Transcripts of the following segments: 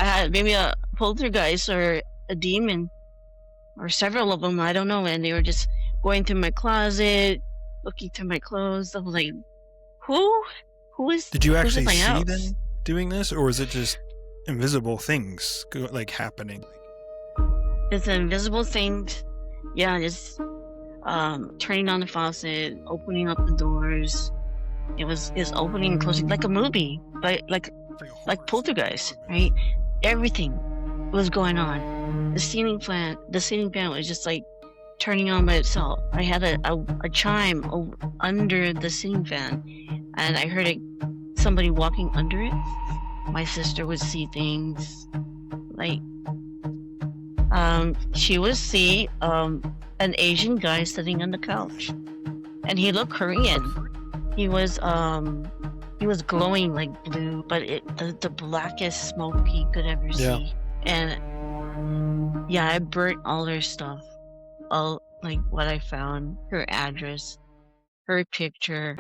had maybe a poltergeist or a demon or several of them. I don't know. And they were just going through my closet, looking through my clothes. I was like, who? Did you Who's in actually my see house? them doing this, or is it just invisible things like happening? It's invisible things. Yeah, just turning on the faucet, opening up the doors. It was opening and closing like a movie, but like poltergeist, right? Everything was going on. The ceiling fan was just like turning on by itself. I had a chime under the ceiling fan, and I heard somebody walking under it. My sister would see things like she would see an Asian guy sitting on the couch, and he looked Korean. He was glowing like blue, but the blackest smoke he could ever see. And yeah, I burnt all her stuff, all like what I found, her address, her picture.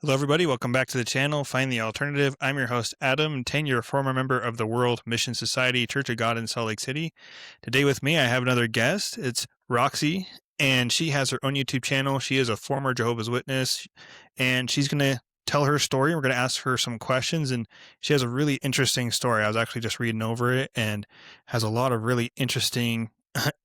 Hello, everybody. Welcome back to the channel, Find the Alternative. I'm your host, Adam, 10-year former member of the World Mission Society Church of God in Salt Lake City. Today with me, I have another guest. It's Roxy, and she has her own YouTube channel. She is a former Jehovah's Witness, and she's going to tell her story. We're going to ask her some questions, and she has a really interesting story. I was actually just reading over it, and has a lot of really interesting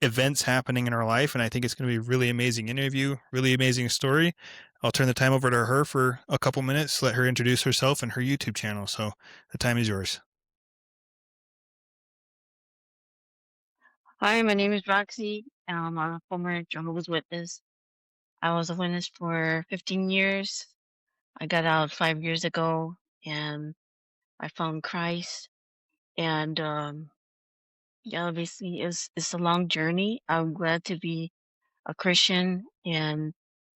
events happening in her life, and I think it's going to be a really amazing interview, really amazing story. I'll turn the time over to her for a couple minutes, let her introduce herself and her YouTube channel. So the time is yours. Hi, my name is Roxy. I'm a former Jehovah's Witness. I was a witness for 15 years. I got out 5 years ago, and I found Christ. And yeah, basically, it's a long journey. I'm glad to be a Christian and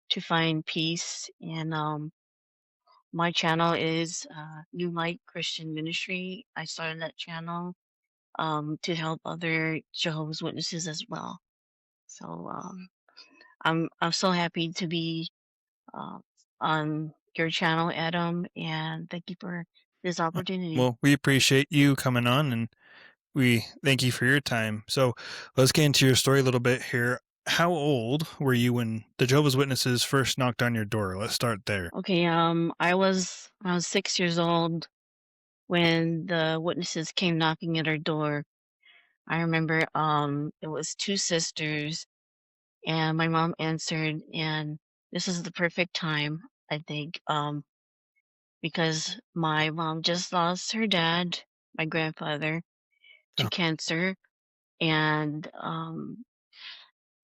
to find peace. And my channel is New Light Christian Ministry. I started that channel to help other Jehovah's Witnesses as well. So I'm so happy to be uh, on your channel, Adam, and thank you for this opportunity. Well, we appreciate you coming on, and we thank you for your time. So let's get into your story a little bit here. How old were you when the Jehovah's Witnesses first knocked on your door? Let's start there. Okay, I was 6 years old when the witnesses came knocking at our door. I remember it was two sisters, and my mom answered, and this is the perfect time, I think, because my mom just lost her dad, my grandfather, to Oh. cancer, and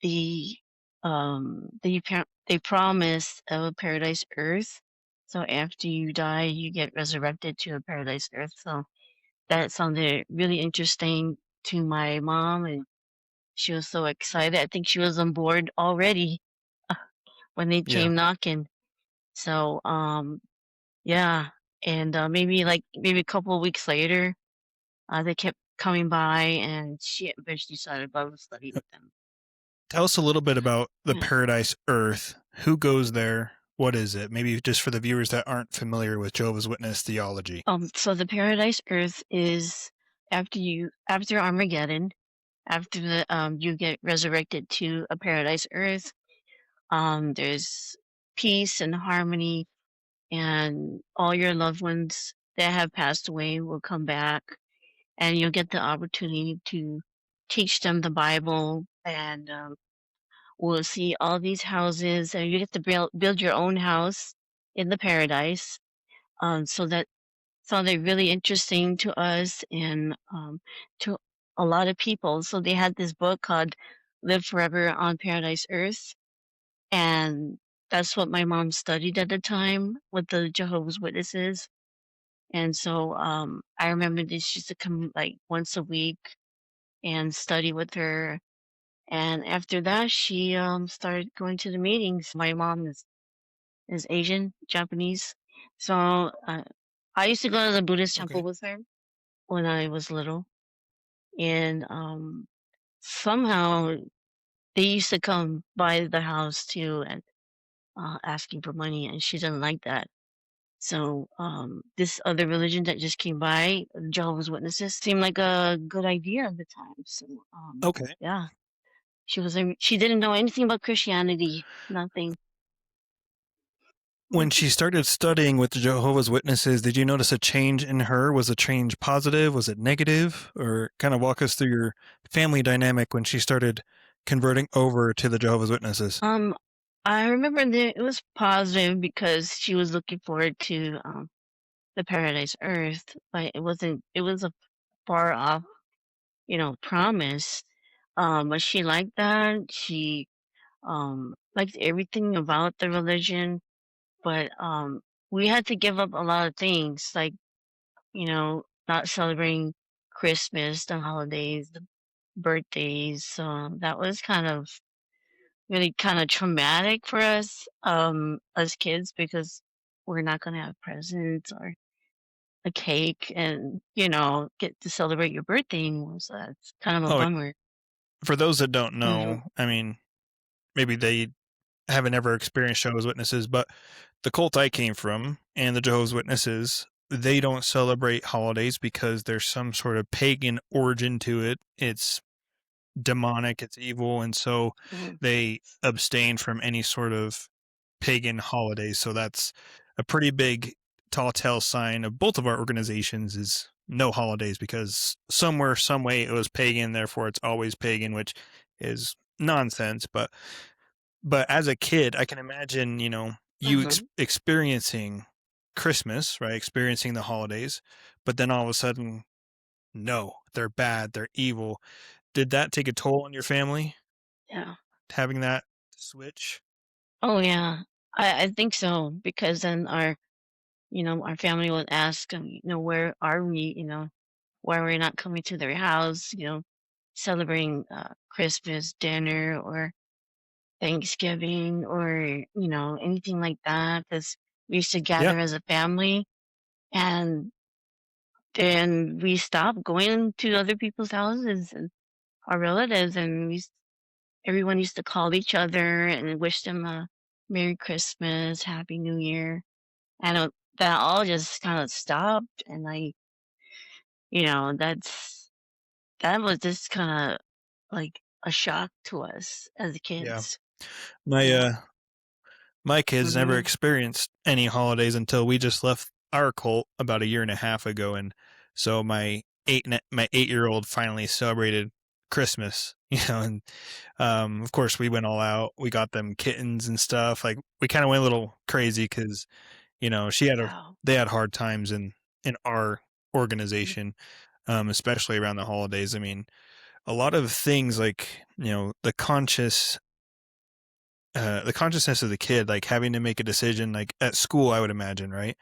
the they promise a paradise earth. So after you die, you get resurrected to a paradise earth. So that sounded really interesting to my mom, and she was so excited. I think she was on board already when they came knocking. So yeah, and maybe a couple of weeks later, they kept coming by, and she eventually started Bible study with them. Tell us a little bit about the Yeah. Paradise Earth. Who goes there? What is it? Maybe just for the viewers that aren't familiar with Jehovah's Witness theology. So the paradise earth is after Armageddon, after you get resurrected to a paradise earth. There's peace and harmony, and all your loved ones that have passed away will come back, and you'll get the opportunity to teach them the Bible, and we'll see all these houses, and you get to build your own house in the paradise. So that sounded really interesting to us and to a lot of people. So they had this book called Live Forever on Paradise Earth. And that's what my mom studied at the time with the Jehovah's Witnesses. And so I remember that she used to come like once a week and study with her. And after that, she started going to the meetings. My mom is Asian, Japanese. So I used to go to the Buddhist temple with her when I was little. And somehow they used to come by the house too and asking for money, and she didn't like that. So this other religion that just came by, Jehovah's Witnesses, seemed like a good idea at the time. So Okay. yeah, she didn't know anything about Christianity, nothing. When she started studying with the Jehovah's Witnesses, did you notice a change in her? Was the change positive? Was it negative? Or kind of walk us through your family dynamic when she started converting over to the Jehovah's Witnesses? Um, I remember that it was positive because she was looking forward to the paradise earth, but it wasn't. It was a far off, promise. But she liked that. She liked everything about the religion, but we had to give up a lot of things, like not celebrating Christmas, the holidays, the birthdays. So that was really kind of traumatic for us as kids because we're not gonna have presents or a cake and get to celebrate your birthday anymore. So that's kind of a Oh, bummer. for those that don't Hmm. know, I mean, maybe they haven't ever experienced Jehovah's Witnesses, but the cult I came from and the Jehovah's Witnesses, they don't celebrate holidays because there's some sort of pagan origin to it. It's demonic, it's evil, and so Hmm. they abstain from any sort of pagan holidays. So that's a pretty big tall tale sign of both of our organizations is no holidays because somewhere, some way it was pagan, therefore it's always pagan, which is nonsense. But as a kid, I can imagine, you Hmm. experiencing Christmas, right? Experiencing the holidays, but then all of a sudden, no, they're bad, they're evil. Did that take a toll on your family, Yeah. having that switch? Oh yeah. I think so because then our family would ask, where are we? Why we're not coming to their house? Celebrating Christmas dinner or Thanksgiving or anything like that because we used to Yeah. gather as a family and then we stopped going to other people's houses and our relatives and everyone used to call each other and wish them a Merry Christmas, Happy New Year. And that all just kind of stopped and that was just kind of like a shock to us as Yeah. kids. My Yeah. my kids never Mhm. experienced any holidays until we just left our cult about a year and a half ago, and so my 8-year-old finally celebrated Christmas, and of course we went all out. We got them kittens and stuff. Like we kind of went a little crazy because she had a Wow. they had hard times in our organization, especially around the holidays. I mean, a lot of things like the consciousness of the kid, like having to make a decision, like at school, I would imagine, right?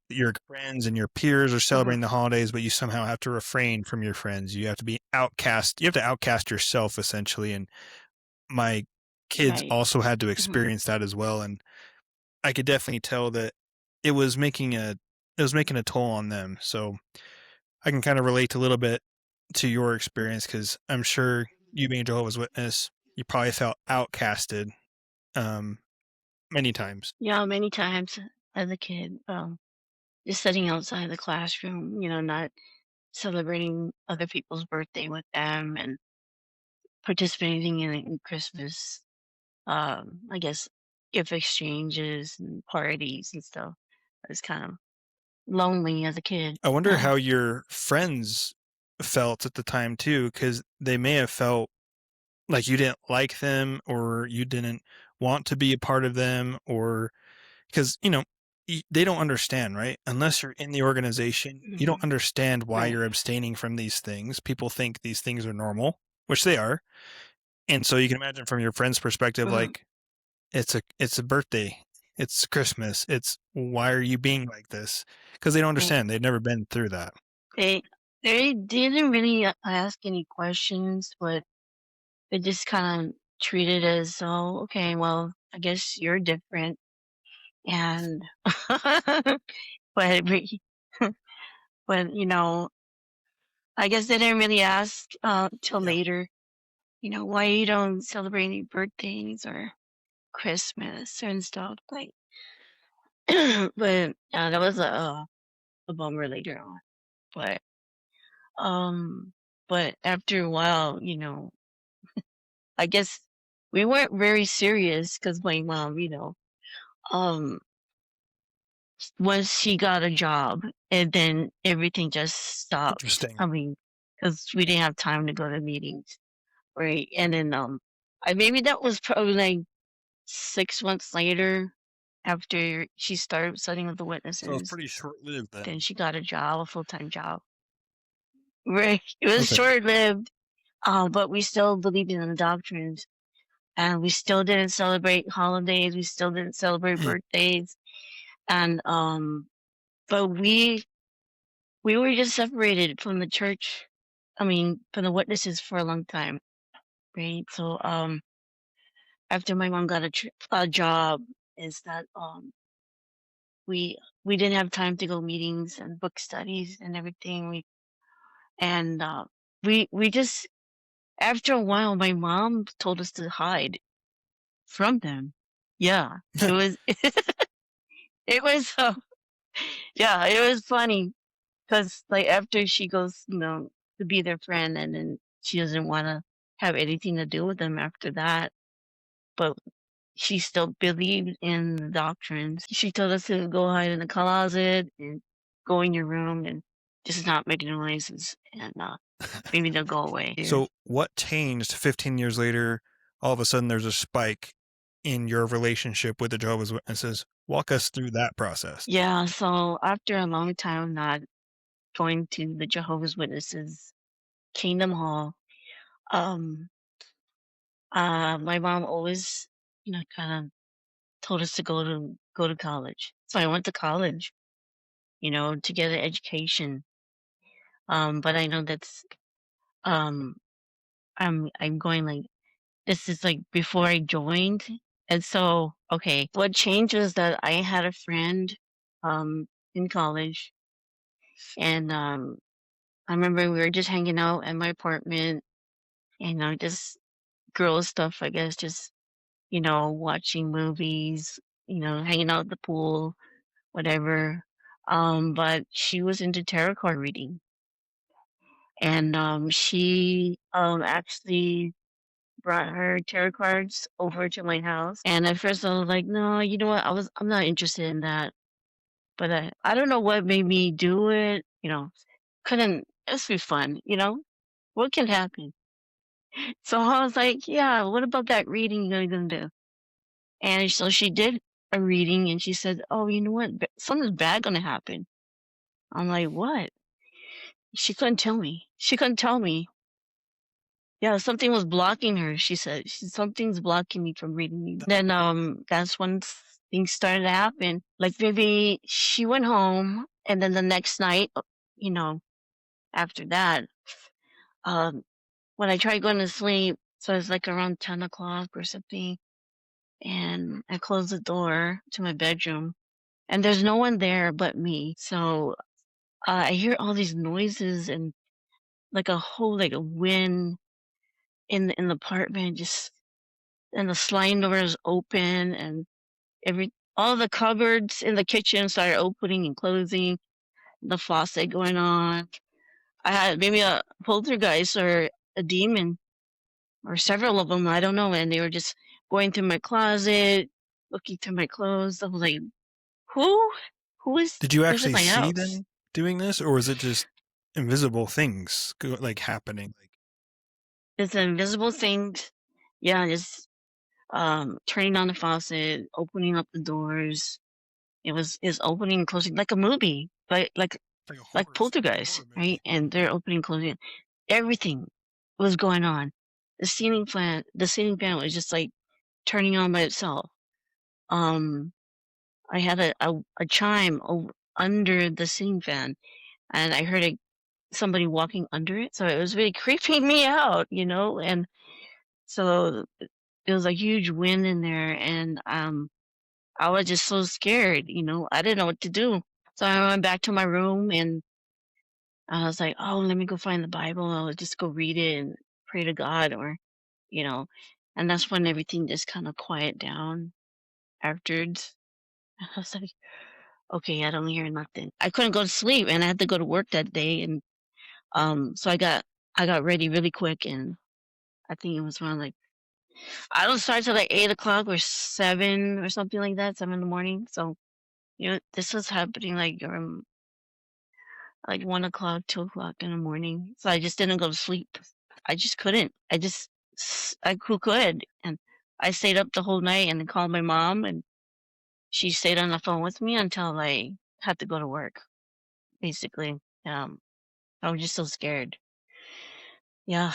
Your friends and your peers are Mhm. celebrating the holidays, but you somehow have to refrain from your friends. You have to be outcast. You have to outcast yourself essentially. And my kids Right. also had to Mhm. experience that as well. And I could definitely tell that it was making a toll on them. So I can kind of relate a little bit to your experience because I'm sure you being a Jehovah's Witness, you probably felt outcasted um, many times. Yeah, many times as a kid, just sitting outside the classroom, not celebrating other people's birthday with them and participating in Christmas, I guess, gift exchanges and parties and stuff. I was kind of lonely as a kid. I wonder Yeah. how your friends felt at the time too, because they may have felt like you didn't like them or you didn't want to be a part of them, or because they don't understand, right? Unless you're in the organization, you Hmm. don't understand why Right. you're abstaining from these things. People think these things are normal, which they are, and so you can imagine from your friend's perspective, Hmm. like it's a birthday, it's Christmas, it's why are you being like this? Because they don't Right. understand. They've never been through that. They they didn't really ask any questions, but they just kind of treated it as, oh, okay, well, I guess you're different. And but but I guess they didn't really ask till Yeah. later. why you don't celebrate any birthdays or Christmas and stuff like. But yeah, that was a bummer later on. But um, but after a while, I guess we weren't very serious because my mom, um, once she got a job, and then everything just stopped. Interesting. I mean, because we didn't have time to go to meetings, right? And then maybe that was probably like 6 months later after she started studying with the So it's witnesses. pretty short-lived then. Then she got a job, a full-time job. Right? It was Okay. short-lived, but we still believed in the doctrines, and we still didn't celebrate holidays. We still didn't celebrate birthdays, and but we were just separated from the church. I mean, from the witnesses for a long time, right? So after my mom got a job, is that we we didn't have time to go meetings and book studies and everything. And we just after a while, my mom told us to hide from them. Yeah, it was it was yeah, it was funny because like after she goes, to be their friend, and then she doesn't want to have anything to do with them after that. But she still believed in the doctrines. She told us to go hide in the closet and go in your room and just not make noises, and maybe they'll go away. So what changed 15 years later? All of a sudden there's a spike in your relationship with the Jehovah's Witnesses. Walk us through that process. Yeah, so after a long time not going to the Jehovah's Witnesses Kingdom Hall, um, my mom always, kind of told us to go to college. So I went to college, to get an education. But I know that's um I'm going like this is like before I joined. And so okay, what changed was that I had a friend in college, and I remember we were just hanging out at my apartment, and just girl stuff, I guess, just watching movies, hanging out at the pool, whatever. But she was into tarot card reading, and she actually brought her tarot cards over to my house. And at first I was like, no, you know what? I'm not interested in that. But I don't know what made me do it. Couldn't. It's be fun. What can happen? So I was like, yeah, what about that reading you're gonna do? And so she did a reading, and she said, oh, you know what? Something's bad gonna happen. I'm like, what? She couldn't tell me. She couldn't tell me. Yeah, something was blocking her. She said, something's blocking me from reading you. Then that's when things started to happen. Like maybe she went home, and then the next night, you know, after that, um, when I tried going to sleep, so it's like around 10 o'clock or something, and I closed the door to my bedroom, and there's no one there but me. So I hear all these noises, and like a wind in the apartment, just and the sliding door is open, and all the cupboards in the kitchen started opening and closing, the faucet going on. I had maybe a poltergeist or a demon or several of them, I don't know, and they were just going through my closet, looking through my clothes. I was like, who? Who is Did you who's in actually my see house? them doing this, or was it just invisible things like happening? It's an invisible thing. Yeah, just turning on the faucet, opening up the doors. It's opening and closing like a movie, Like a like Poltergeist, horror movie. right? And they're opening and closing. Everything was going on. The ceiling fan was just like turning on by itself. Um, I had a chime under the ceiling fan, and I heard somebody walking under it. So it was really creeping me out, and so there was a huge wind in there, and I was just so scared, I didn't know what to do. So I went back to my room, and I was like, oh, let me go find the Bible. I'll just go read it and pray to God. you know, and that's when everything just kind of quiet down afterwards. I was like, okay, I don't hear nothing. I couldn't go to sleep, and I had to go to work that day, and so I got ready really quick, and I think it was around like I don't start till like 8 o'clock or 7 or something like that, 7 in the morning. So this was happening like 1 o'clock, 2 o'clock in the morning. So I just didn't go to sleep. I just couldn't. I who could, and I stayed up the whole night and then called my mom, and she stayed on the phone with me until I had to go to work. Basically, I was just so scared. Yeah,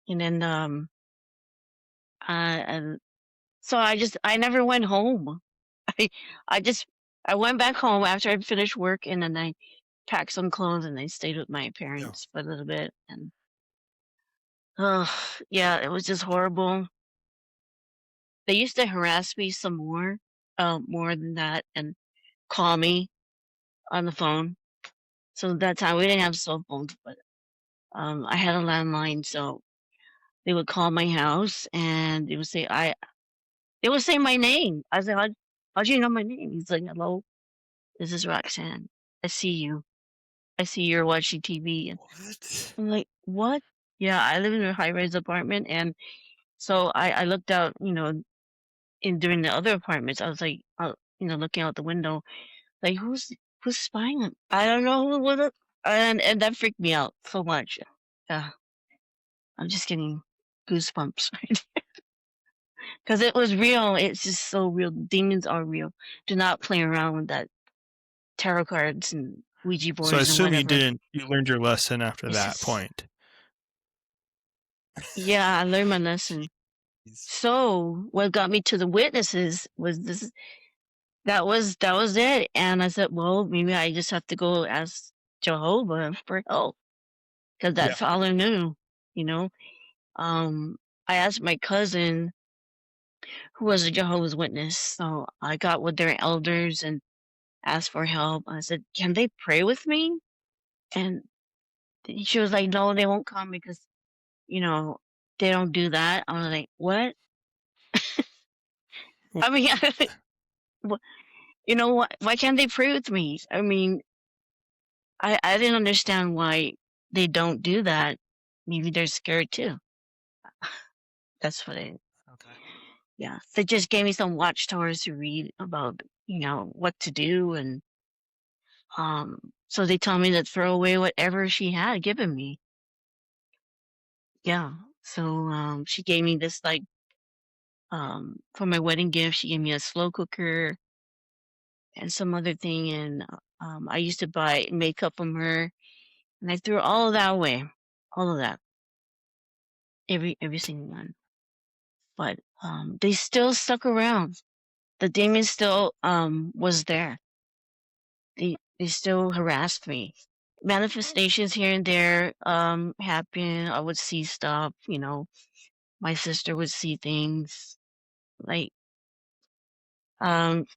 and then and so I never went home. I I just I went back home after I finished work, and then I packed some clothes and I stayed with my Yeah. parents for a little bit. And oh, yeah, it was just horrible. They used to harass me some more than that, and call me on the phone. So that time we didn't have cell phones, but I had a landline, so they would call my house and they would say my name. I was like, how'd you know my name? He's like, hello, this is Roxanne. I see you. I see you're watching TV. And What? I'm like, what? Yeah, I live in a high-rise apartment, and so I looked out, in during the other apartments. I was like, looking out the window, like who's spying on? I don't know who was it, and that freaked me out so much. Yeah, I'm just getting goosebumps because it was real. It's just so real. Demons are real. Do not play around with that tarot cards and Ouija So I boards and assume whatever. you learned your lesson after It's that just, point. yeah, I learned my lesson. Jeez. So what got me to the witnesses was this. That was it. And I said, well, maybe I just have to go ask Jehovah for help because Yeah. that's all I knew. You know, I asked my cousin who was a Jehovah's Witness, so I got with their elders and asked for help. I said, can they pray with me? And she was like, no, they won't come because you know they don't do that. I was like, what? I mean, wh- what? Why can't they pray with me? I mean, I didn't understand why they don't do that. Maybe they're scared too. That's what I Okay. yeah. They just gave me some watchtowers to read about, what to do. And so they told me to throw away whatever she had given me. Yeah. So she gave me this like for my wedding gift, she gave me a slow cooker and some other thing. And I used to buy makeup from her, and I threw all of that away. All of that. Every single one. But they still stuck around. The demon still was there. They still harassed me. Manifestations here and there happen. I would see stuff. My sister would see things like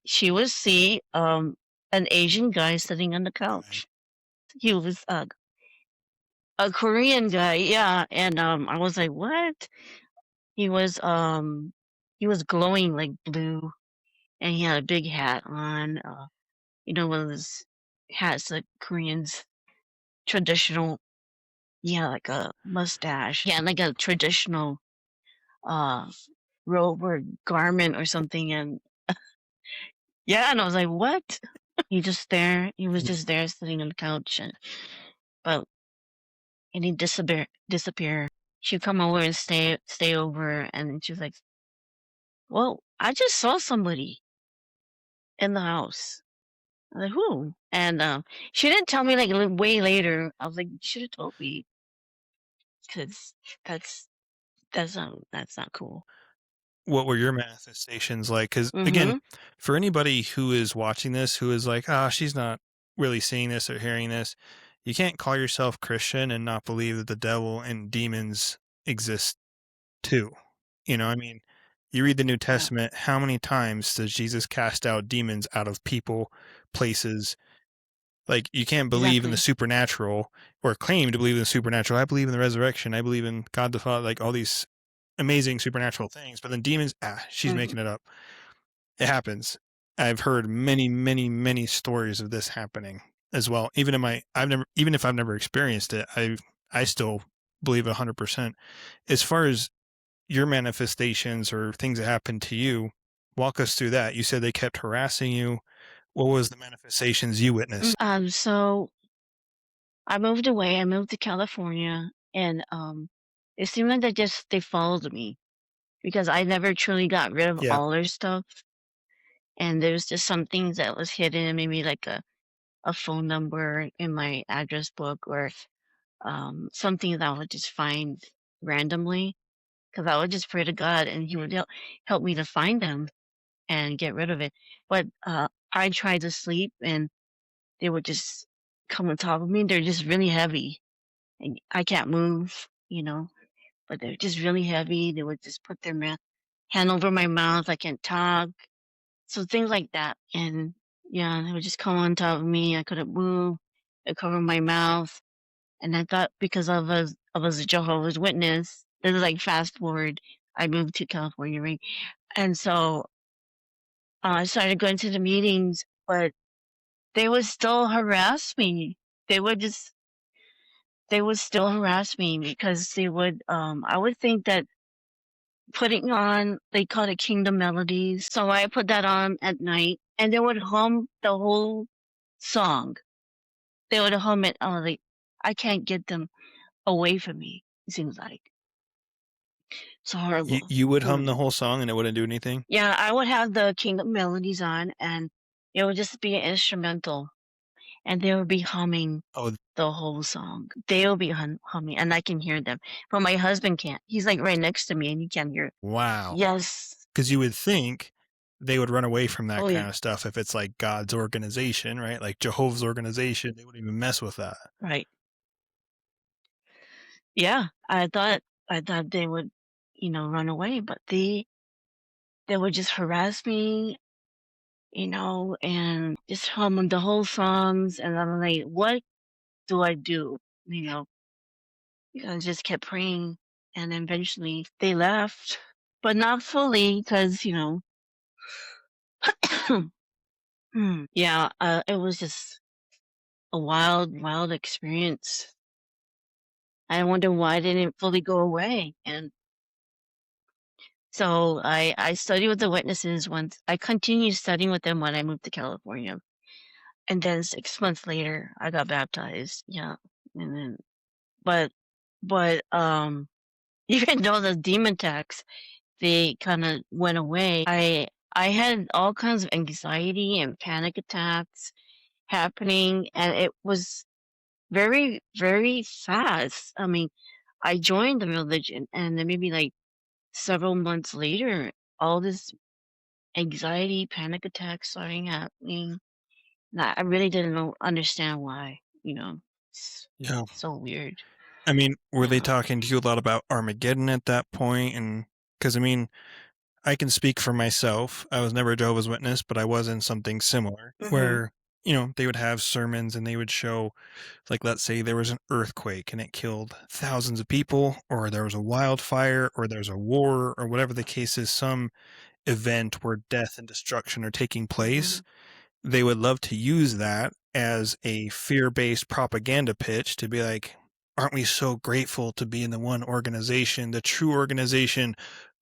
she would see an Asian guy sitting on the Right. couch. He was a Korean guy, yeah. And I was like, what? He was um he was glowing like blue, and he had a big hat on. One of those hats that Koreans traditional, yeah, like a mustache. Yeah, like a traditional uh robe or garment or something. And yeah, and I was like, what? He was just there sitting on the couch. And he disappear. She'd come over and stay over, and then she was like, well, I just saw somebody in the house. I was like, who? And she didn't tell me like way later. I was like, you should have told me, because that's that's not cool. What were your manifestations like? Because again, Mm-hmm. for anybody who is watching this, who is like, ah, she's not really seeing this or hearing this, you can't call yourself Christian and not believe that the devil and demons exist too. I mean, you read the New Yeah, Testament, how many times does Jesus cast out demons out of people, places? Like, you can't believe in the exactly. supernatural or claim to believe in the supernatural. I believe in the resurrection. I believe in God the Father, like all these amazing supernatural things, but then demons, she's Mhm. making it up. It happens. I've heard many, many, many stories of this happening as well. Even if I've never experienced it, I still believe 100%. As far as your manifestations or things that happened to you, walk us through that. You said they kept harassing you. What was the manifestations you witnessed? So I moved away. I moved to California, and it seemed like they followed me because I never truly got rid of Yeah. all their stuff, and there was just some things that was hidden, maybe like a phone number in my address book or something that I would just find randomly because I would just pray to God and He would help me to find them and get rid of it. But I tried to sleep and they would just come on top of me. They're just really heavy and I can't move, but they're just really heavy. They would just put their hand over my mouth. I can't talk. So things like that. And yeah, they would just come on top of me. I couldn't move. It covered my mouth. And I thought because I was a Jehovah's Witness, this is like fast forward. I moved to California, right? And so I started going to the meetings, but they would still harass me. They would just they would still harass me because I would think that putting on they call it Kingdom Melodies. So I put that on at night and they would hum the whole song. They would hum it. Like I can't get them away from me. It seems like it's You horrible, you would hum the horrible. whole song and it wouldn't do anything? Yeah, I would have the Kingdom Melodies on, and it would just be an instrumental, and they would be humming Oh, the whole song. They'll be humming, and I can hear them, but my husband can't. He's like right next to me, and he can't hear. wow. Yes. Because you would think they would run away from that Oh yeah. kind of stuff if it's like God's organization, right? Like Jehovah's organization, they wouldn't even mess with that. Right. Yeah. I thought they would, run away, but they would just harass me, and just hum the whole songs, and I'm like, what do I do? You know, I just kept praying, and eventually they left, but not fully because, yeah, it was just a wild, wild experience. I wonder why it didn't fully go away. And so I studied with the witnesses once. I continued studying with them when I moved to California. And then 6 months later, I got baptized. Yeah. And then, but even though the demon attacks, they kind of went away. I had all kinds of anxiety and panic attacks happening, and it was very, very fast. I mean, I joined the religion, and then maybe like several months later, all this anxiety, panic attacks starting happening. And I really didn't understand why. It's Yeah. so weird. I mean, were they Yeah. talking to you a lot about Armageddon at that point? And because I mean, I can speak for myself. I was never a Jehovah's Witness, but I was in something similar Hmm. where, they would have sermons and they would show, like, let's say there was an earthquake and it killed thousands of people, or there was a wildfire, or there's a war, or whatever the case is, some event where death and destruction are taking Hmm. place. They would love to use that as a fear-based propaganda pitch to be like, aren't we so grateful to be in the one organization, the true organization?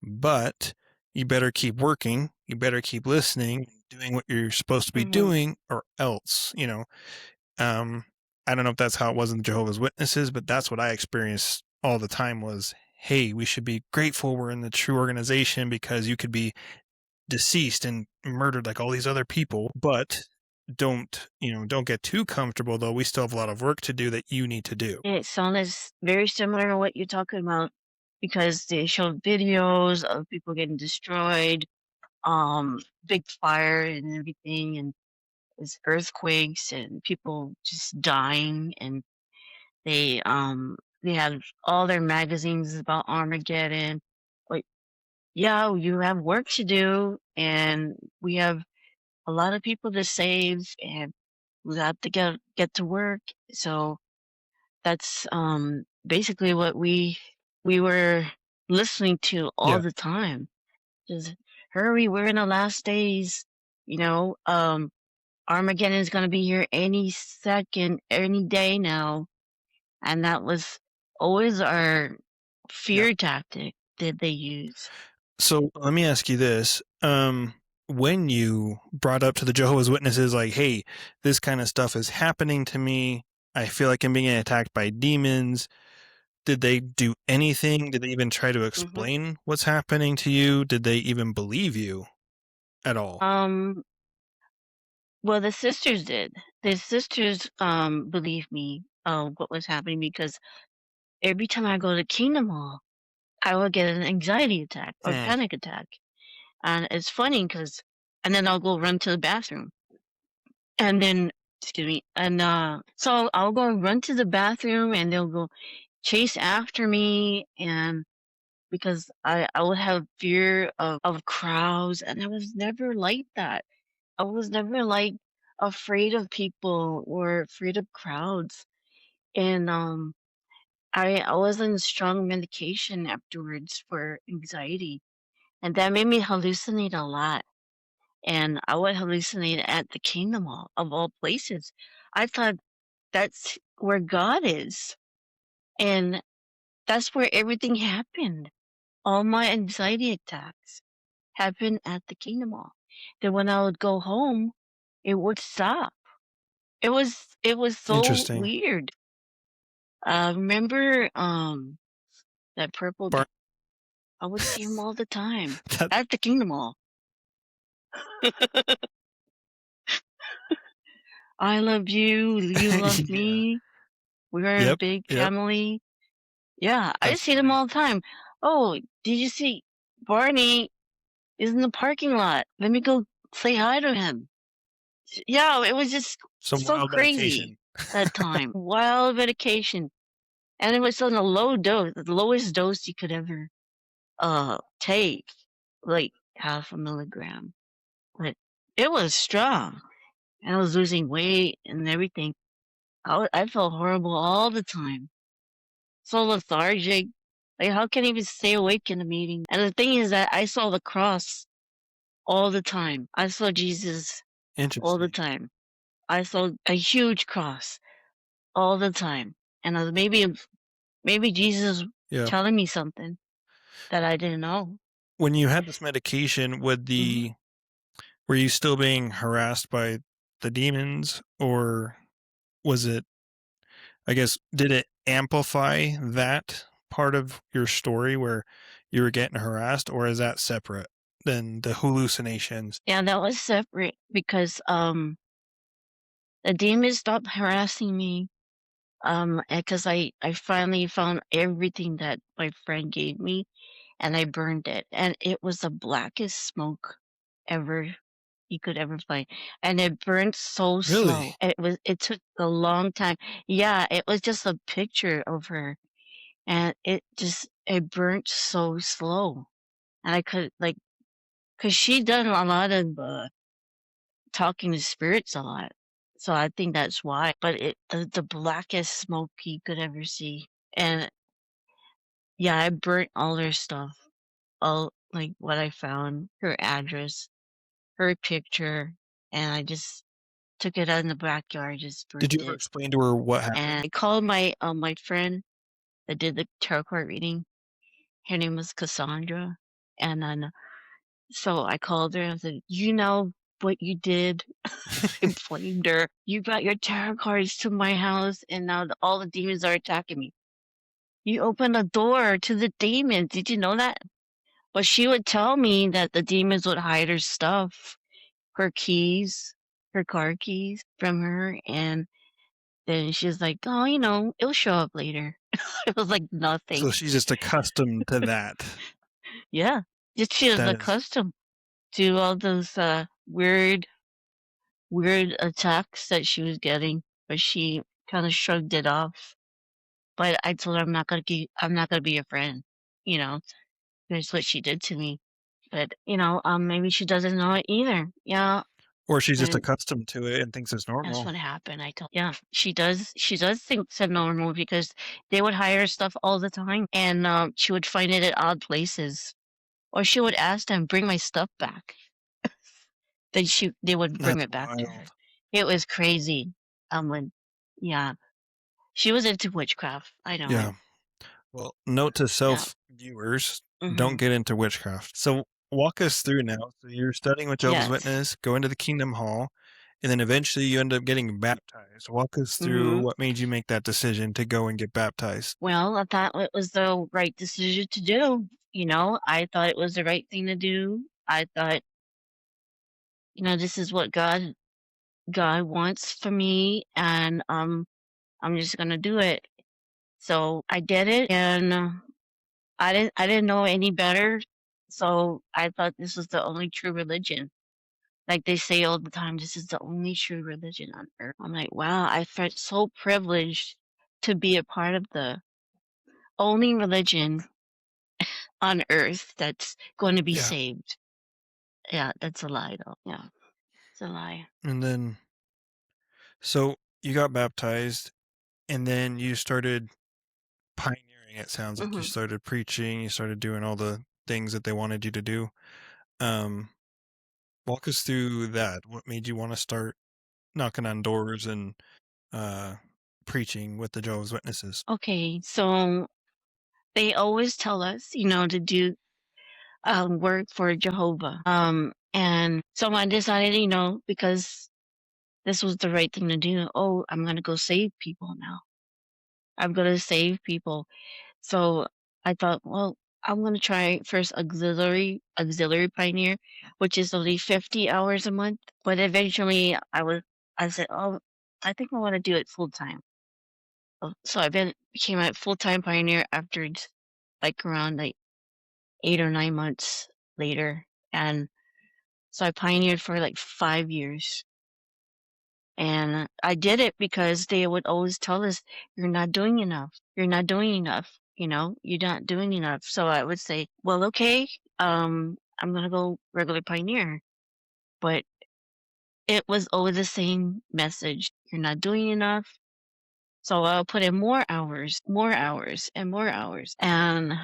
But you better keep working, you better keep listening, doing what you're supposed to be Hmm. doing, or else, um, I don't know if that's how it was in the Jehovah's Witnesses, but that's what I experienced all the time was, hey, we should be grateful we're in the true organization because you could be deceased and murdered like all these other people, but don't get too comfortable though. We still have a lot of work to do that you need to do. It sounded very similar to what you're talking about because they showed videos of people getting destroyed, big fire and everything, and there's earthquakes and people just dying, and they have all their magazines about Armageddon. Like, yeah, you have work to do, and we have a lot of people to save, and we have to get to work. So that's basically what we were. listening to all Yeah. the time. Just hurry, we're in the last days. You know, Armageddon is going to be here any second, any day now. And that was always our Yeah. fear tactic that they use. So let me ask you this. When you brought up to the Jehovah's Witnesses, like, hey, this kind of stuff is happening to me, I feel like I'm being attacked by demons. Did they do anything? Did they even try to hmm explain what's happening to you? Did they even believe you at all? Um, well, the sisters did. The sisters believed me what was happening because every time I go to Kingdom Hall, I would get an anxiety attack or Hmm. panic attack. And it's funny because, and then I'll go run to the bathroom. And then, excuse me, and so I'll go run to the bathroom and they'll go chase after me. And because I would have fear of crowds, and I was never like that. I was never like afraid of people or afraid of crowds. And I was on strong medication afterwards for anxiety, and that made me hallucinate a lot. And I would hallucinate at the Kingdom Hall of all places. I thought that's where God is, and that's where everything happened. All my anxiety attacks happened at the Kingdom Hall. Then when I would go home, it would stop. It was so Interesting. weird. Remember that purple dog? Bar- I would see him all the time that, at the Kingdom Hall. I love you, you love yeah. me. We're a Yep. big Yep. family. Yeah, I That's see them funny. all the time. Oh, did you see Barney is in the parking lot? Let me go say hi to him. Yeah, it was just Some so wild crazy medication. that time. Wild medication. And it was on a low dose, the lowest dose you could ever take, like 0.5 milligram. But it was strong. And I was losing weight and everything. I felt horrible all the time. So lethargic. Like, how can I even stay awake in a meeting? And the thing is that I saw the cross all the time. I saw Jesus all the Interesting. time. I saw a huge cross all the time. And maybe Jesus Yeah. telling me something that I didn't know. When you had this medication, hmm were you still being harassed by the demons, or was it, I guess, did it amplify that part of your story where you were getting harassed, or is that separate than the hallucinations? Yeah, that was separate because the demons stopped harassing me. Because I finally found everything that my friend gave me, and I burned it, and it was the blackest smoke ever you could ever find, and it burned so slow. Really? It took a long time. Yeah, it was just a picture of her, and it burnt so slow, and I could like, cause she done a lot of talking to spirits a lot, so I think that's why. But the blackest smoke you could ever see, and yeah, I burnt all her stuff, all like what I found, her address, her picture, and I just took it out in the backyard, just Did burned you ever it. explain to her what And happened? I called my friend that did the tarot card reading. Her name was Cassandra. And then so I called her and I said, "You know what you did?" I blamed her. "You brought your tarot cards to my house and now all the demons are attacking me. You opened a door to the demons. Did you know that?" But she would tell me that the demons would hide her stuff, her keys, her car keys from her, and then she's like, "Oh, it'll show up later." It was like nothing. So she's just accustomed to that. Yeah. Just she was That is accustomed to all those weird attacks that she was getting, but she kind of shrugged it off. But I told her I'm not gonna be your friend. You know, that's what she did to me. But maybe she doesn't know it either. Yeah. Or she's just And accustomed to it and thinks it's that's normal. what happened. Yeah, she does think it's abnormal because they would hire stuff all the time, and she would find it at odd places, or she would ask them bring my stuff back. Then they would bring That's it back to her. wild. It was crazy. When Yeah, she was into witchcraft. I know it. Yeah. Well, note to Yeah. self viewers, don't Mhm. get into witchcraft. So walk us through now. So you're studying with Jehovah's Yes. Witness, go into the Kingdom Hall, and then eventually you end up getting baptized. Walk us through Mhm. what made you make that decision to go and get baptized. Well, I thought it was the right decision to do. I thought it was the right thing to do. I thought, this is what God wants for me, and I'm just gonna do it. So I did it, and I didn't know any better. So I thought this was the only true religion. Like they say all the time, this is the only true religion on earth. I'm like, wow, I felt so privileged to be a part of the only religion on earth that's going to be Yeah. saved. Yeah, that's a lie, though. Yeah, it's a lie. And then, so you got baptized and then you started pioneering. It sounds like you Hmm. started preaching, you started doing all the things that they wanted you to do. Um, Walk us through that. What made you want to start knocking on doors and uh, preaching with the Jehovah's Witnesses? Okay, so they always tell us, to do work for Jehovah. And so I decided, because this was the right thing to do. Oh, I'm gonna go save people now. I'm gonna save people. So I thought, well, I'm gonna try first auxiliary pioneer, which is only 50 hours a month. But eventually I said, oh, I think I want to do it full time. So I became a full time pioneer after like around like 8 or 9 months later. And so I pioneered for like 5 years. And I did it because they would always tell us, you're not doing enough. You're not doing enough. You're not doing enough. So I would say, well, okay, I'm going to go regular pioneer. But it was always the same message. You're not doing enough. So I'll put in more hours, and more hours. And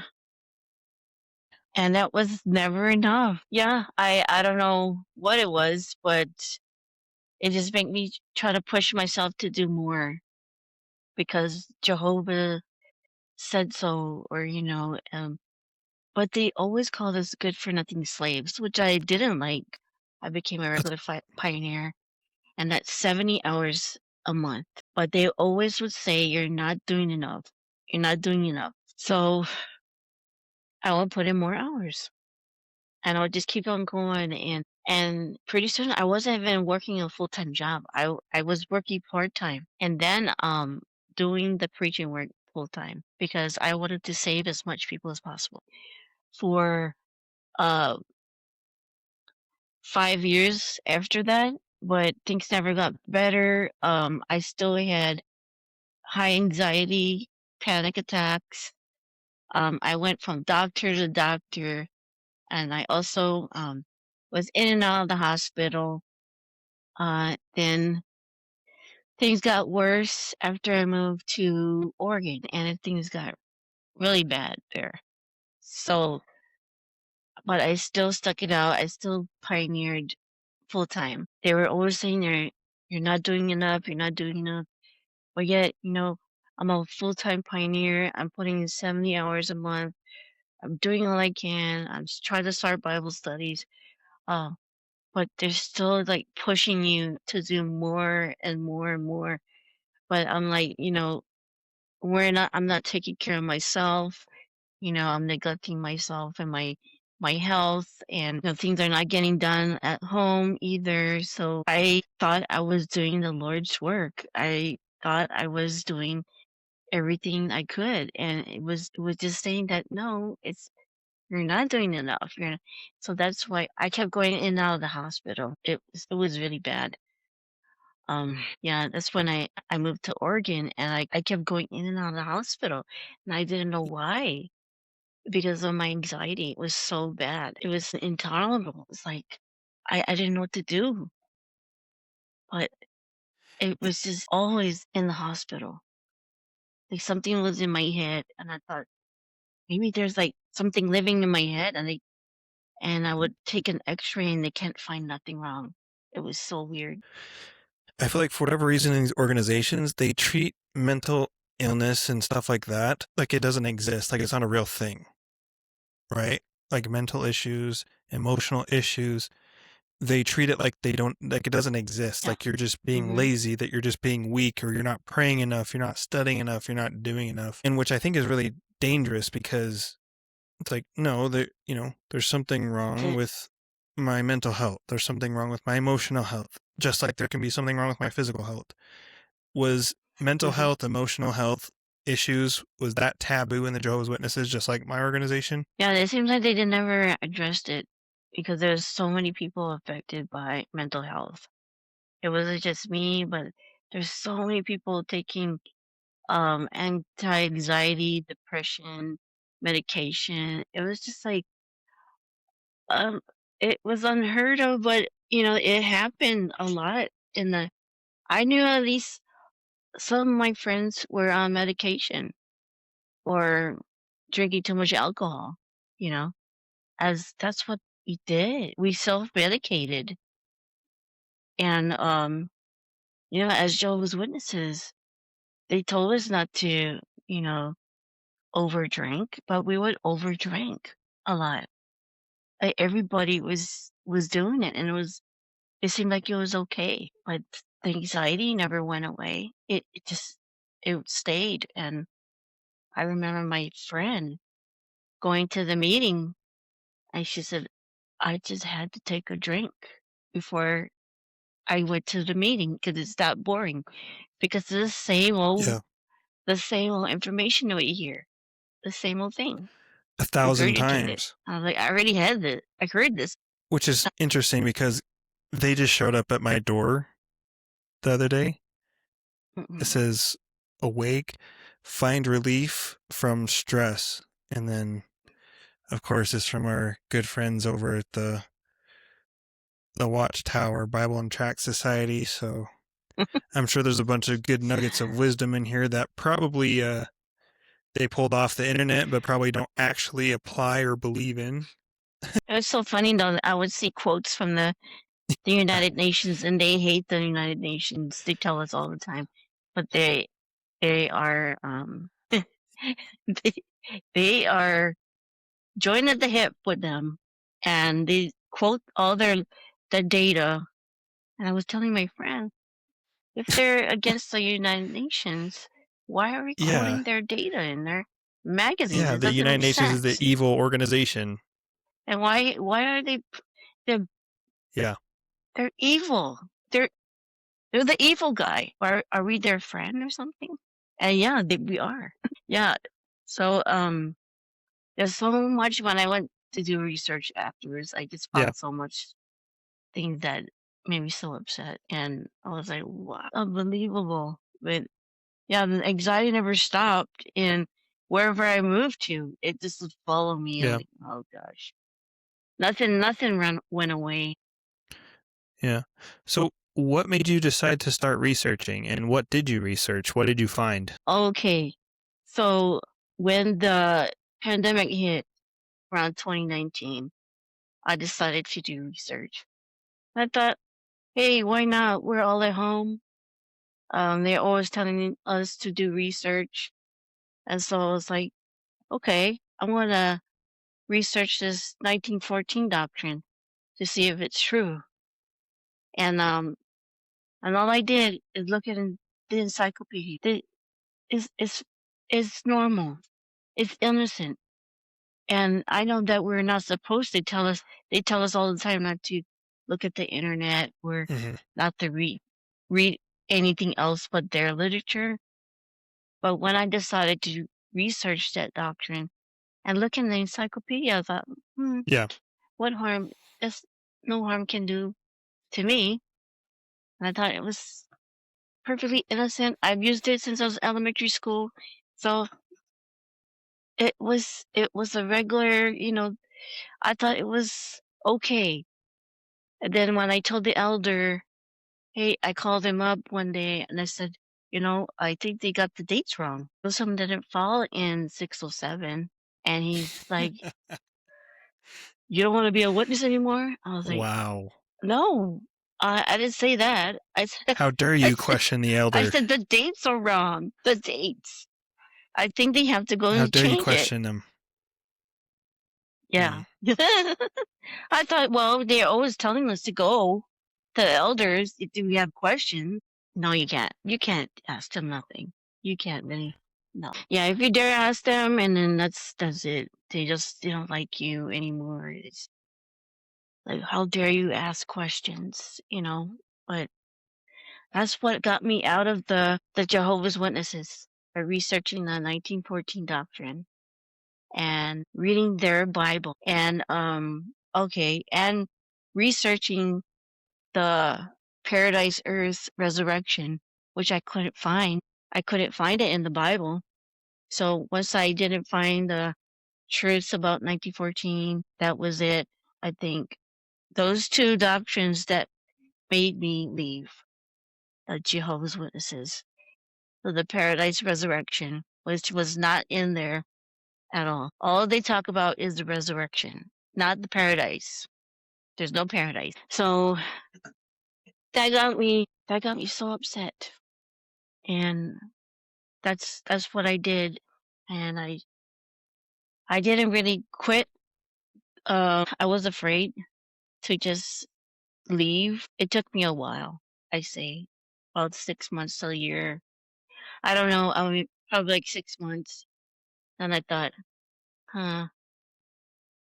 that was never enough. Yeah, I don't know what it was, but it just made me try to push myself to do more because Jehovah said so, or but they always called us good for nothing slaves, which I didn't like. I became a regular pioneer, and that's 70 hours a month. But they always would say, "You're not doing enough. You're not doing enough." So I would put in more hours, and I would just keep on going, and pretty soon I wasn't even working a full time job. I was working part time, and then doing the preaching work full time because I wanted to save as much people as possible. For uh 5 years after that, but things never got better. I still had high anxiety, panic attacks. I went from doctor to doctor, and I also was in and out of the hospital. Then things got worse after I moved to Oregon, and then things got really bad there. So, but I still stuck it out. I still pioneered full time. They were always saying you're not doing enough, you're not doing enough. But yet, I'm a full time pioneer. I'm putting in 70 hours a month. I'm doing all I can. I'm just trying to start Bible studies. Uh, but they're still like pushing you to do more and more and more. But I'm like, I'm not taking care of myself. I'm neglecting myself and my health, and things are not getting done at home either. So I thought I was doing the Lord's work. I thought I was doing everything I could, and it was just saying that no, you're not doing enough. So that's why I kept going in and out of the hospital. It was really bad. Yeah, that's when I moved to Oregon, and I kept going in and out of the hospital, and I didn't know why because of my anxiety. It was so bad. It was intolerable. It's like I didn't know what to do. but it was just always in the hospital. Like something was in my head, and I thought maybe there's like something living in my head, and I would take an X-ray and they can't find nothing wrong. It was so weird. I feel like for whatever reason in these organizations, they treat mental illness and stuff like that like it doesn't exist, like it's not a real thing, right? Like mental issues, emotional issues, they treat it like they don't, like it doesn't exist, Yeah. like you're just being Mhm. lazy, that you're just being weak, or you're not praying enough, you're not studying enough, you're not doing enough. And which I think is really dangerous because it's like, no, there's something wrong It with my mental health. There's something wrong with my emotional health, just like there can be something wrong with my physical health. Was mental mhm. health, emotional health issues, was that taboo in the Jehovah's Witnesses, just like my organization? Yeah, it seems like they never addressed it because there's so many people affected by mental health. It wasn't just me, but there's so many people taking anti-anxiety, depression, medication. It was just like um it was unheard of, but it happened a lot in the I knew at least some of my friends were on medication or drinking too much alcohol, you know, as that's what we did. We self-medicated. And as Jehovah's Witnesses, they told us not to, you know, overdrink, but we would overdrink a lot. Like everybody was doing it, and it seemed like it was okay, but the anxiety never went away. It stayed. And I remember my friend going to the meeting, and she said, I just had to take a drink before I went to the meeting because it's that boring. Because Yeah. the same old information that we hear, the same old thing, 1,000 regurgitated. times. I was like, I already had this. I heard this. Which is interesting because they just showed up at my door the other day. It Mm-mm. says, awake, find relief from stress. And then, of course, it's from our good friends over at the Watchtower Bible and Tract Society. So I'm sure there's a bunch of good nuggets of wisdom in here that probably they pulled off the internet, but probably don't actually apply or believe in. It was so funny though. That I would see quotes from the United Nations, and they hate the United Nations. They tell us all the time, but they are they, they are joined at the hip with them, and they quote all the data. And I was telling my friend, if they're against the United Nations, why are we Yeah. quoting their data in their magazines? Yeah. It The doesn't United make Nations is the sense. evil organization. And why are they're Yeah. they're evil? They're they're the evil guy. Are we their friend or something? And yeah, we are. Yeah. So there's so much when I went to do research afterwards. I just Yeah. found so much things that made me so upset, and I was like, wow, unbelievable. But yeah, the anxiety never stopped, and wherever I moved to, it just would follow me. I'm Yeah. like, oh gosh, nothing went away. Yeah. So, what made you decide to start researching, and what did you research? What did you find? Okay, so when the pandemic hit around 2019, I decided to do research. I thought, hey, why not? We're all at home. They're always telling us to do research, and so I was like, okay, I want to research this 1914 doctrine to see if it's true. And and all I did is look at the encyclopedia. It's normal. It's innocent. And I know that we're not supposed to tell us. They tell us all the time not to look at the internet or Hmm. not to read anything else but their literature. But when I decided to research that doctrine and look in the encyclopedia, I thought, hmm, Yeah. what harm? There's no harm can do to me. And I thought it was perfectly innocent. I've used it since I was elementary school, so it was a regular. I thought it was okay. And then when I told the elder Hey, I called him up one day and I said, I think they got the dates wrong. Those of them didn't fall in 607. And he's like, you don't want to be a witness anymore? I was like, Wow. no, I didn't say that. I said, How dare you question the I elder? said the dates are wrong. The dates. I think they have to go How and dare you change it. question them? Yeah. I thought, well, they're always telling us to go to the elders if we have questions. No, you can't. You can't ask them nothing. You can't really. No. Yeah, if you dare ask them, and then that's it. They don't like you anymore. It's like, how dare you ask questions? But that's what got me out of the Jehovah's Witnesses by researching the 1914 doctrine and reading their Bible and and researching the paradise earth resurrection, which I couldn't find. I couldn't find it in the Bible. So once I didn't find the truths about 1914, that was it. I think those two doctrines that made me leave the Jehovah's Witnesses. So the paradise resurrection, which was not in there at all. All they talk about is the resurrection, not the paradise. There's no paradise. So that got me so upset. And that's what I did. And I didn't really quit. I was afraid to just leave. It took me a while, I say. About 6 months to a year. I don't know, I mean probably like 6 months. And I thought, huh,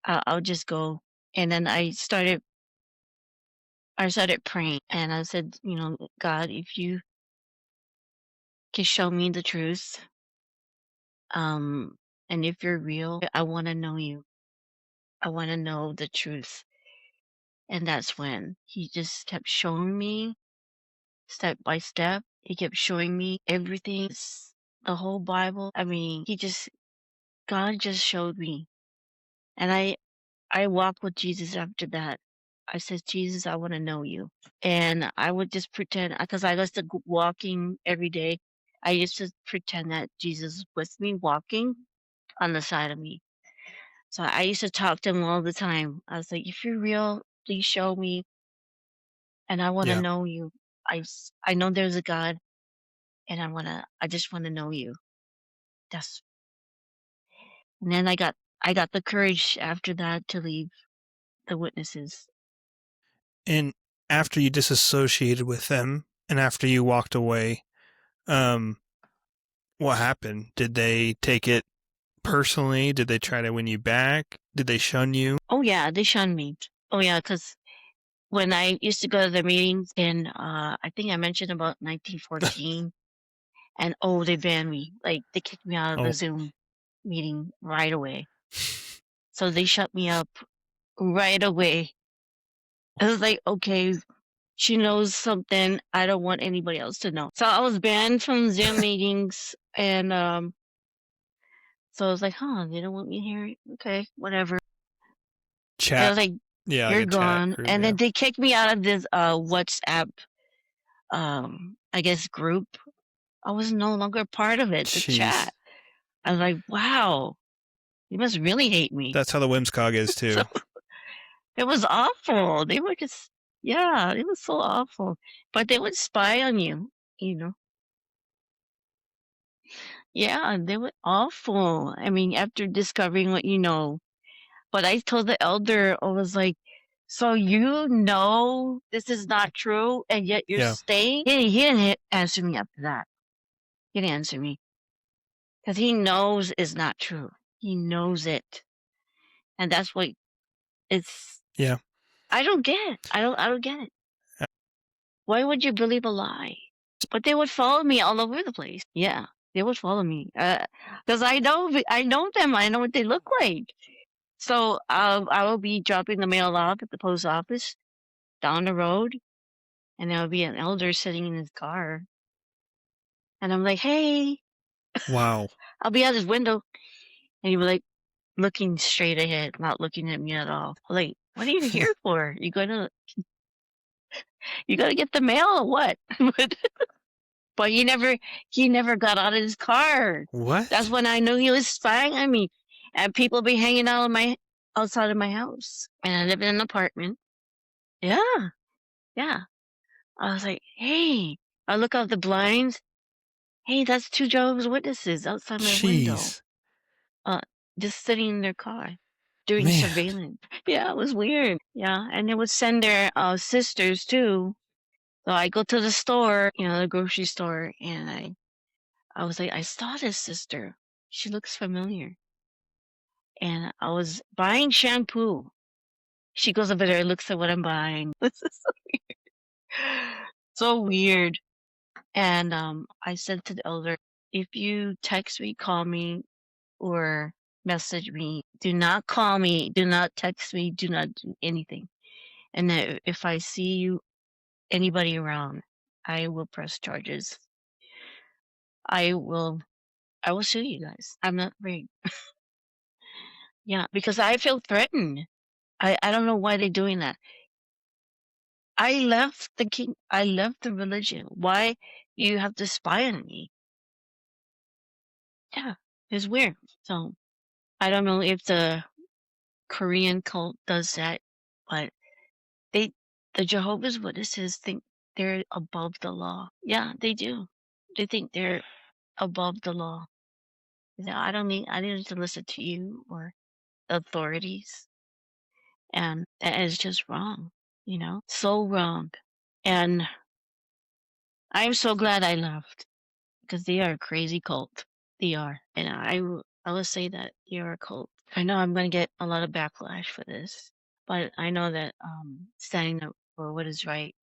I'll just go. And then I started praying and I said, God, if you can show me the truth, um, and if you're real, I want to know you. I want to know the truth. And that's when he just kept showing me step by step. He kept showing me everything, the whole Bible. I mean, God just showed me. And I walked with Jesus after that. I said, Jesus, I want to know you. And I would just pretend, because I was walking every day. I used to pretend that Jesus was with me walking on the side of me. So I used to talk to him all the time. I was like, if you're real, please show me. And I want to Yeah. know you. I know there's a God and I just want to know you. That's, and then I got the courage after that to leave the witnesses. And after you disassociated with them and after you walked away, um, what happened? Did they take it personally? Did they try to win you back? Did they shun you? Oh yeah, they shunned me. Oh yeah, because when I used to go to the meetings in, I think I mentioned about 1914, and oh, they banned me. Like they kicked me out of the Oh, Zoom meeting right away. So they shut me up right away. I was like, okay, she knows something I don't want anybody else to know. So I was banned from Zoom meetings, and so I was like, huh, they don't want me here. Okay, whatever. And I chat. was like, Yeah, like you're a chat gone. group. And Yeah. then they kicked me out of this WhatsApp, I guess group. I was no longer part of it, the Jeez. chat. I was like, wow, you must really hate me. That's how the Whimsicog is So too. it was awful. They were just, yeah, it was so awful. But they would spy on you, you know. Yeah, they were awful. I mean, after discovering what you know. But I told the elder, I was like, so you know this is not true, and yet you're Yeah. staying? He didn't answer me after that. He didn't answer me because he knows it's not true. He knows it, and that's what it's. Yeah. I don't get it. I don't get it. Why would you believe a lie? But they would follow me all over the place. Yeah, they would follow me because I know them. I know what they look like. So I will be dropping the mail off at the post office down the road, and there will be an elder sitting in his car, and I'm like, "Hey," Wow. I'll be out his window, and he'll be like looking straight ahead, not looking at me at all. Like, what are you here for? You gonna? You gotta get the mail or what? But he never got out of his car. What? That's when I knew he was spying on me. And people be hanging out outside of my house. And I live in an apartment. Yeah, yeah. I was like, hey, I look out the blinds. Hey, that's 2 Jehovah's Witnesses outside my window. Jeez. Just sitting in their car doing Man. surveillance. Yeah, it was weird. Yeah, and they would send their sisters too. So I go to the store, the grocery store, and I was like, I saw this sister. She looks familiar. And I was buying shampoo. She goes over there, looks at what I'm buying. This is so weird. And I said to the elder, if you text me, call me, or message me, do not call me, do not text me, do not do anything. And that if I see anybody around, I will press charges. I will sue you guys. I'm not afraid. Yeah, because I feel threatened. I don't know why they're doing that. I left the religion. Why you have to spy on me? Yeah, it's weird. So I don't know if the Korean cult does that, but the Jehovah's Witnesses think they're above the law. Yeah, they do. They think they're above the law. I don't need to listen to you or the authorities. And that is just wrong, so wrong. And I'm so glad I left because they are a crazy cult. They are. And I will say that they are a cult. I know I'm going to get a lot of backlash for this, but I know that standing up for what is right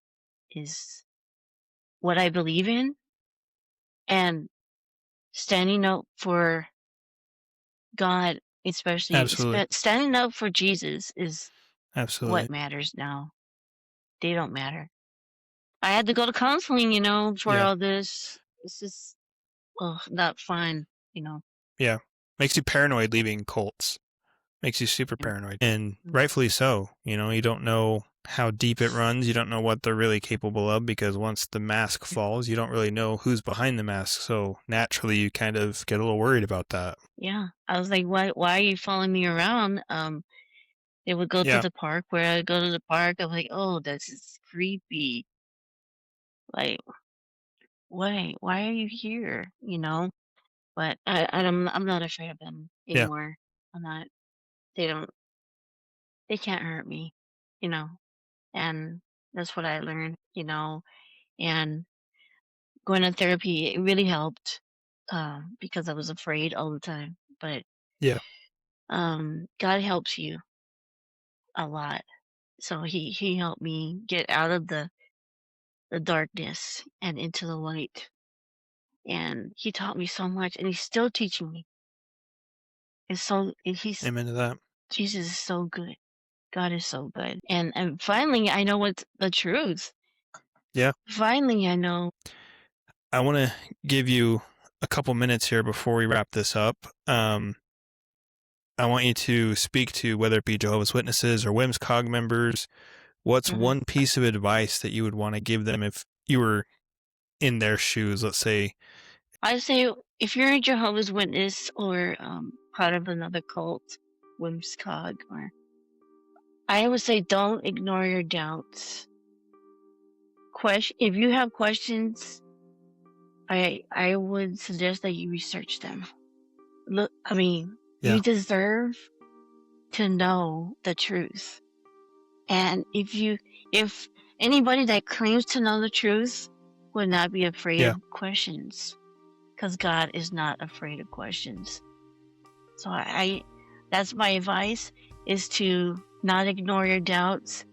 is what I believe in, and standing up for God, especially Absolutely. standing up for Jesus, is Absolutely. what matters now. They don't matter. I had to go to counseling, for Yeah. all this. This is not fun, Yeah. Makes you paranoid leaving cults. Makes you super Yeah. paranoid. And rightfully so. You don't know how deep it runs. You don't know what they're really capable of, because once the mask falls, you don't really know who's behind the mask. So naturally, you kind of get a little worried about that. Yeah. I was like, why are you following me around? They would go to Yeah. the park. Where I go to the park, I'm like, oh, this is creepy. Like, why are you here? But I'm not afraid of them Yeah. anymore. I'm not. They don't. They can't hurt me. You know. And that's what I learned. And going to therapy, it really helped. Because I was afraid all the time. But Yeah. God helps you a lot. So he helped me get out of the darkness and into the light. And he taught me so much, and he's still teaching me. Amen to that. Jesus is so good. God is so good. And finally I know what's the truth. Yeah. Finally I know. I want to give you a couple minutes here before we wrap this up. I want you to speak to, whether it be Jehovah's Witnesses or WIMSCOG members, what's one piece of advice that you would want to give them if you were in their shoes, let's say? I say, if you're a Jehovah's Witness or part of another cult, WIMSCOG, or I would say, don't ignore your doubts. If you have questions, I would suggest that you research them. Look, Yeah. you deserve to know the truth. And if anybody that claims to know the truth would not be afraid Yeah. of questions, because God is not afraid of questions. So that's my advice, is to not ignore your doubts.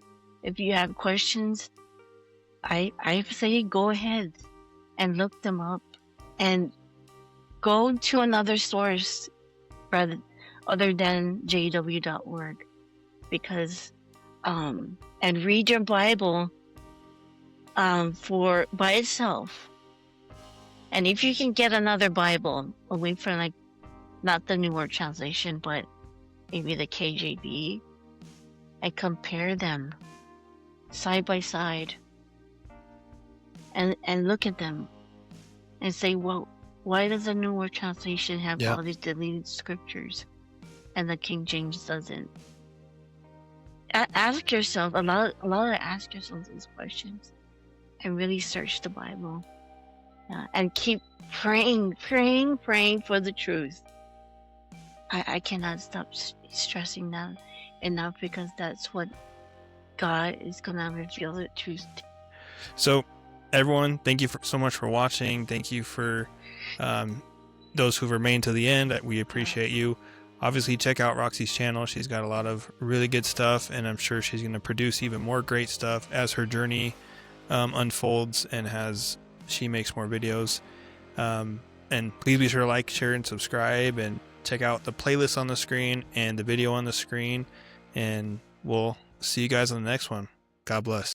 If you have questions, I say go ahead and look them up and go to another source other than jw.org, because and read your Bible by itself. And if you can get another Bible away from, not the newer translation, but maybe the KJV, and compare them side by side, and look at them and say, well, why does the New World Translation have Yeah. all these deleted scriptures and the King James doesn't? Ask yourself ask yourself these questions and really search the Bible, and keep praying for the truth. I cannot stop stressing that enough, because that's what God is gonna reveal the truth to. So everyone, thank you so much for watching. Thank you for those who've remained to the end. We appreciate you. Obviously, check out Roxy's channel. She's got a lot of really good stuff, and I'm sure she's going to produce even more great stuff as her journey unfolds and as she makes more videos. And please be sure to like, share, and subscribe, and check out the playlist on the screen and the video on the screen. And we'll see you guys on the next one. God bless.